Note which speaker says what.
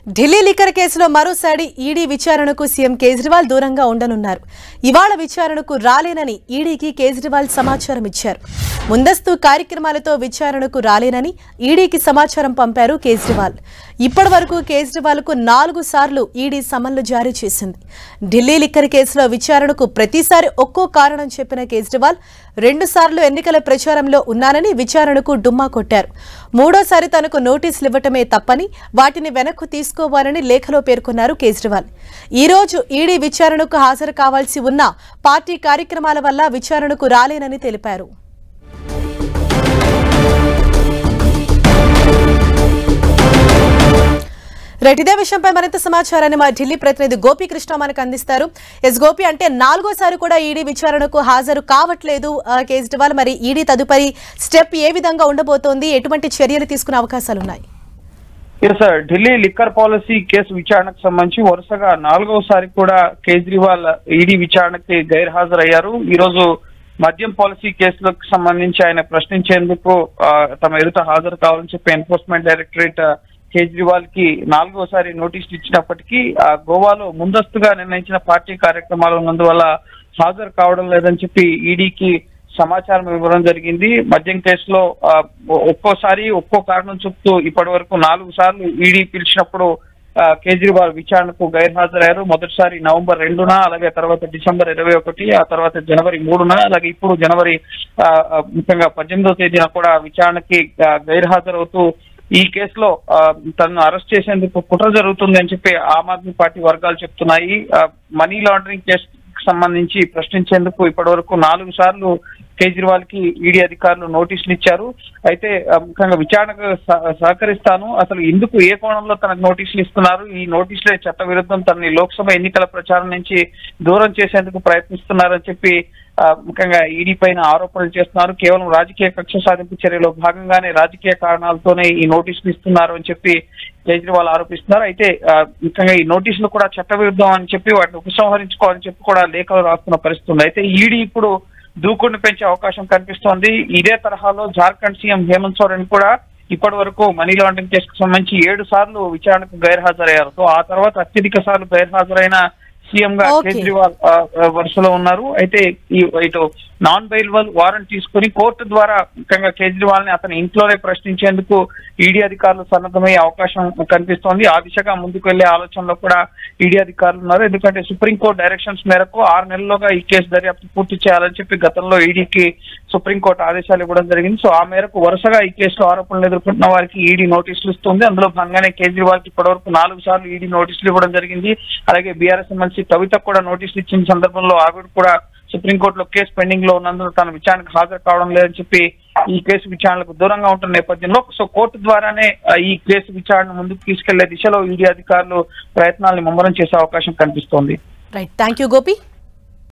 Speaker 1: Delhi liquor కేసులో మరోసారి ED విచారణకు సీఎం కేజ్రీవాల్ దూరంగా ఉండనున్నారు. ఇవాళ విచారణకు రాలేనని ఈడీకి కేజ్రీవాల్ సమాచారం ఇచ్చారు. ముందస్తు కార్యక్రమాలతో విచారణకు రాలేనని ఈడీకి సమాచారం పంపారు కేజ్రీవాల్. ఇప్పటివరకు కేజ్రీవాల్కు 4 సార్లు ఈడీ సమన్లు జారీ చేసింది. ఢిల్లీ లిక్కర్ కేసులో విచారణకు ప్రతిసారి ఒక్కో కారణం చెప్పిన కేజ్రీవాల్ 2 సార్లు ఎన్నికల ప్రచారంలో ఉన్నానని విచారణకు డుమ్మా కొట్టారు. మూడోసారి తనకు నోటీసులు ఇవ్వటమే తప్పని వాటిని వెనక్కు తీసుకోవాలని లేఖలో పేర్కొన్నారు కేజ్రీవాల్. ఈ రోజు ఈడీ విచారణకు హాజరు కావాల్సి ఉన్న పార్టీ కార్యక్రమాల వల్ల విచారణకు రాలేనని తెలిపారు. ఇదే విషయంపై మరింత సమాచారాన్ని మా ఢిల్లీ ప్రతినిధి గోపీకృష్ణ మనకు అందిస్తారు. గోపి, అంటే 4వసారి కూడా ఈడీ విచారణకు హాజరు కావట్లేదు కేజ్రీవాల్. మరి ఈడీ తదుపరి స్టెప్ ఏ విధంగా ఉండబోతోంది, ఎటువంటి చర్యలు తీసుకునే అవకాశాలున్నాయి?
Speaker 2: ఢిల్లీ లిక్కర్ పాలసీ కేసు విచారణకు సంబంధించి వరుసగా 4వసారి కూడా కేజ్రీవాల్ ఈడీ విచారణకి గైర్హాజరయ్యారు. ఈ రోజు మద్యం పాలసీ కేసులకు సంబంధించి ఆయన ప్రశ్నించేందుకు తమ ఎదుట హాజరు కావాలని చెప్పి ఎన్ఫోర్స్మెంట్ డైరెక్టరేట్ కేజ్రీవాల్ కి 4వసారి నోటీసులు ఇచ్చినప్పటికీ గోవాలో ముందస్తుగా నిర్ణయించిన పార్టీ కార్యక్రమాలు ఉన్నందువల్ల హాజరు కావడం లేదని చెప్పి ఈడీకి సమాచారం ఇవ్వడం జరిగింది. మద్యం కేసులో ఒక్కోసారి ఒక్కో కారణం చెప్తూ ఇప్పటి వరకు 4 సార్లు ఈడీ పిలిచినప్పుడు కేజ్రీవాల్ విచారణకు గైర్హాజరయ్యారు. మొదటిసారి నవంబర్ 2న, అలాగే తర్వాత డిసెంబర్ 21, ఆ తర్వాత జనవరి 3న, అలాగే ఇప్పుడు జనవరి ముఖ్యంగా 18వ తేదీన కూడా విచారణకి గైర్హాజరవుతూ ఈ కేసులో తనను అరెస్ట్ చేసేందుకు కుట్ర జరుగుతుంది అని చెప్పి ఆమ్ ఆద్మీ పార్టీ వర్గాలు చెప్తున్నాయి. మనీ లాండరింగ్ కేసుకు సంబంధించి ప్రశ్నించేందుకు ఇప్పటి వరకు 4 సార్లు కేజ్రీవాల్ కి ఈడీ అధికారులు నోటీసులు ఇచ్చారు. అయితే ముఖ్యంగా విచారణకు సహకరిస్తాను, అసలు ఎందుకు ఏ కోణంలో తనకు నోటీసులు ఇస్తున్నారు, ఈ నోటీసులే చట్ట విరుద్ధం, తనని లోక్సభ ఎన్నికల ప్రచారం నుంచి దూరం చేసేందుకు ప్రయత్నిస్తున్నారని చెప్పి ముఖ్యంగా ఈడీ పైన ఆరోపణలు చేస్తున్నారు. కేవలం రాజకీయ కక్ష సాధింపు చర్యలో భాగంగానే రాజకీయ కారణాలతోనే ఈ నోటీసులు ఇస్తున్నారు అని చెప్పి కేజ్రీవాల్ ఆరోపిస్తున్నారు. అయితే ముఖ్యంగా ఈ నోటీసులు కూడా చట్ట విరుద్ధం అని చెప్పి వాటిని ఉపసంహరించుకోవాలని చెప్పి కూడా లేఖలు రాస్తున్న పరిస్థితి ఉంది. అయితే ఈడీ ఇప్పుడు దూకుడుని పెంచే అవకాశం కనిపిస్తోంది. ఇదే తరహాలో జార్ఖండ్ సీఎం హేమంత్ సోరెన్ కూడా ఇప్పటి వరకు మనీ లాండరింగ్ కేసుకు సంబంధించి 7 సార్లు విచారణకు గైర్హాజరయ్యారు. సో ఆ తర్వాత అత్యధిక సార్లు గైర్హాజరైన సీఎం గా కేజ్రీవాల్ వరుసలో ఉన్నారు. అయితే ఇటు నాన్ బెయిలబుల్ వారెంట్ తీసుకుని కోర్టు ద్వారా ముఖ్యంగా కేజ్రీవాల్ ని అతని ఇంట్లోనే ప్రశ్నించేందుకు ఈడీ అధికారులు సన్నద్ధమయ్యే అవకాశం కనిపిస్తోంది. ఆ దిశగా ముందుకు వెళ్లే ఆలోచనలో కూడా ఈడీ అధికారులు ఉన్నారు. ఎందుకంటే సుప్రీంకోర్టు డైరెక్షన్స్ మేరకు 6 నెలల్లోగా ఈ కేసు దర్యాప్తు పూర్తి చేయాలని చెప్పి గతంలో ఈడీకి సుప్రీంకోర్టు ఆదేశాలు ఇవ్వడం జరిగింది. సో ఆ మేరకు వరుసగా ఈ కేసులో ఆరోపణలు ఎదుర్కొంటున్న వారికి ఈడీ నోటీసులు ఇస్తుంది. అందులో భాగంగానే కేజ్రీవాల్ కి ఇప్పటివరకు 4 సార్లు ఈడీ నోటీసులు ఇవ్వడం జరిగింది. అలాగే బీఆర్ఎస్ ఎమ్మెల్సీ కవితకు కూడా నోటీసులు ఇచ్చిన సందర్భంలో ఆవిడ కూడా సుప్రీంకోర్టులో కేసు పెండింగ్ లో ఉన్నందున తన విచారణకు హాజరు కావడం లేదని చెప్పి ఈ కేసు విచారణకు దూరంగా ఉంటున్న నేపథ్యంలో సో కోర్టు ద్వారానే ఈ కేసు విచారణ ముందుకు తీసుకెళ్లే దిశలో ఈడీ అధికారులు ప్రయత్నాలను ముమ్మరం చేసే అవకాశం కనిపిస్తోంది.
Speaker 1: Right, thank you Gopi.